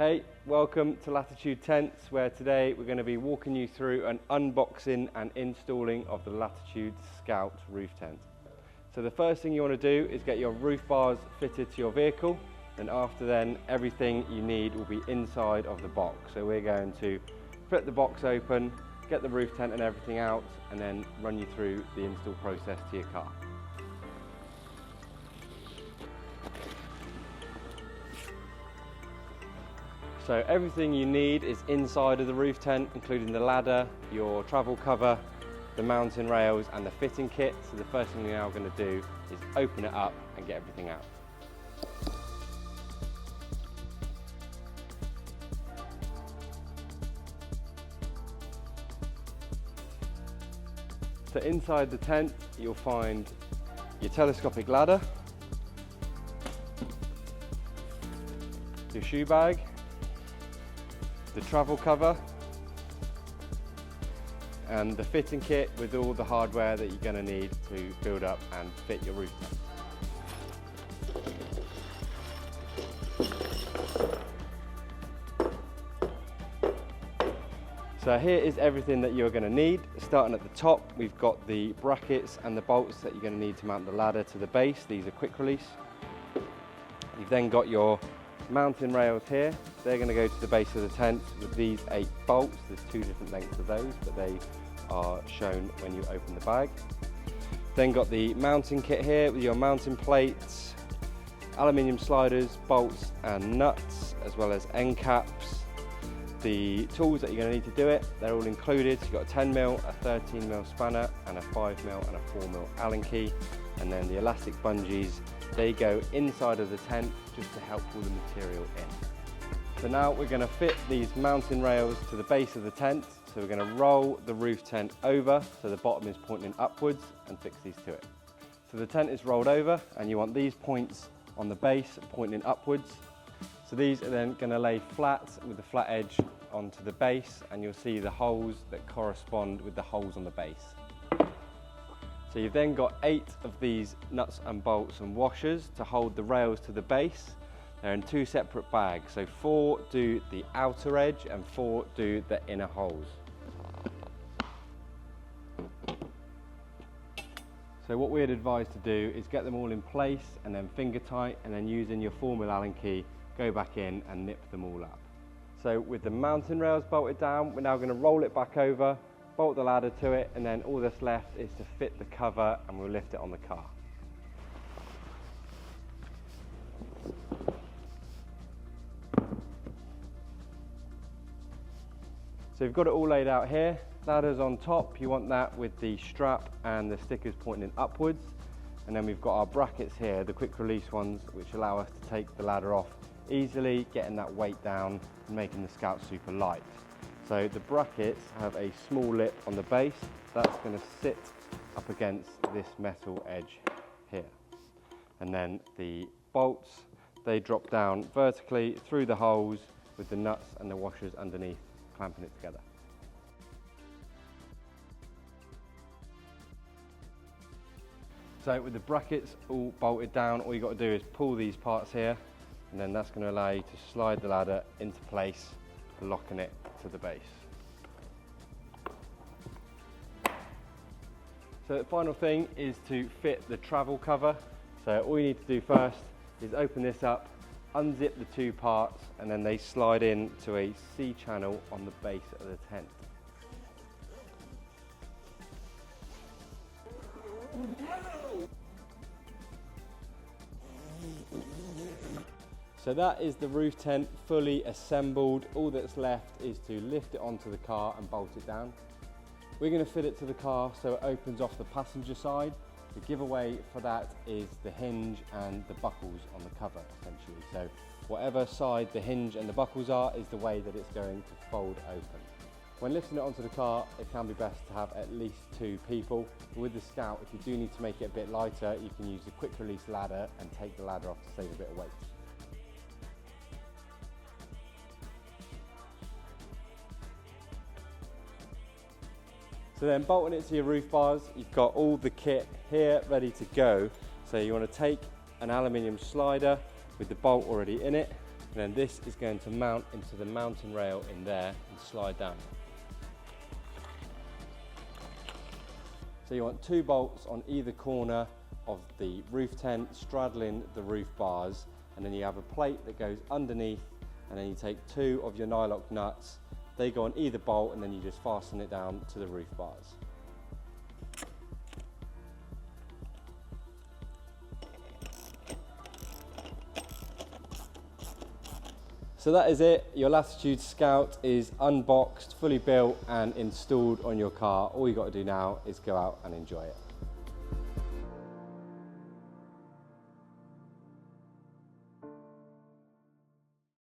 Hey, welcome to Latitude Tents, where today we're going to be walking you through an unboxing and installing of the Latitude Scout roof tent. So the first thing you want to do is get your roof bars fitted to your vehicle, and after then everything you need will be inside of the box. So we're going to flip the box open, get the roof tent and everything out, and then run you through the install process to your car. So everything you need is inside of the roof tent, including the ladder, your travel cover, the mounting rails and the fitting kit. So the first thing we're now going to do is open it up and get everything out. So inside the tent you'll find your telescopic ladder, your shoe bag, the travel cover and the fitting kit with all the hardware that you're going to need to build up and fit your roof tent. So here is everything that you're going to need. Starting at the top, we've got the brackets and the bolts that you're going to need to mount the ladder to the base. These are quick release. You've then got your mounting rails here. They're going to go to the base of the tent with these 8 bolts. There's 2 different lengths of those, but they are shown when you open the bag. Then got the mounting kit here with your mounting plates, aluminium sliders, bolts and nuts, as well as end caps. The tools that you're going to need to do it, they're all included. So you've got a 10mm, a 13mm spanner and a 5mm and a 4mm Allen key. And then the elastic bungees, they go inside of the tent just to help pull the material in. So now we're going to fit these mounting rails to the base of the tent. So we're going to roll the roof tent over so the bottom is pointing upwards and fix these to it. So the tent is rolled over and you want these points on the base pointing upwards. So these are then going to lay flat with the flat edge onto the base, and you'll see the holes that correspond with the holes on the base. So you've then got 8 of these nuts and bolts and washers to hold the rails to the base. They're in 2 separate bags, so 4 do the outer edge and 4 do the inner holes. So what we'd advise to do is get them all in place and then finger tight, and then using your 4mm Allen key, go back in and nip them all up. So with the mounting rails bolted down, we're now going to roll it back over, bolt the ladder to it, and then all that's left is to fit the cover and we'll lift it on the car. So we've got it all laid out here. Ladder's on top, you want that with the strap and the stickers pointing upwards. And then we've got our brackets here, the quick release ones, which allow us to take the ladder off easily, getting that weight down and making the Scout super light. So the brackets have a small lip on the base. That's going to sit up against this metal edge here. And then the bolts, they drop down vertically through the holes with the nuts and the washers underneath, clamping it together. So with the brackets all bolted down, all you've got to do is pull these parts here, and then that's going to allow you to slide the ladder into place, locking it to the base. So the final thing is to fit the travel cover. So all you need to do first is open this up, unzip the 2 parts, and then they slide in to a C channel on the base of the tent. So that is the roof tent fully assembled. All that's left is to lift it onto the car and bolt it down. We're going to fit it to the car so it opens off the passenger side. The giveaway for that is the hinge and the buckles on the cover, essentially. So whatever side the hinge and the buckles are is the way that it's going to fold open. When lifting it onto the car, it can be best to have at least 2 people. With the Scout, if you do need to make it a bit lighter, you can use the quick release ladder and take the ladder off to save a bit of weight. So then bolting it to your roof bars, you've got all the kit here ready to go. So you want to take an aluminium slider with the bolt already in it, And then this is going to mount into the mounting rail in there and slide down. So you want 2 bolts on either corner of the roof tent straddling the roof bars, and then you have a plate that goes underneath, and then you take 2 of your nylock nuts. They go on either bolt, and then you just fasten it down to the roof bars. So that is it. Your Latitude Scout is unboxed, fully built and installed on your car. All you got to do now is go out and enjoy it.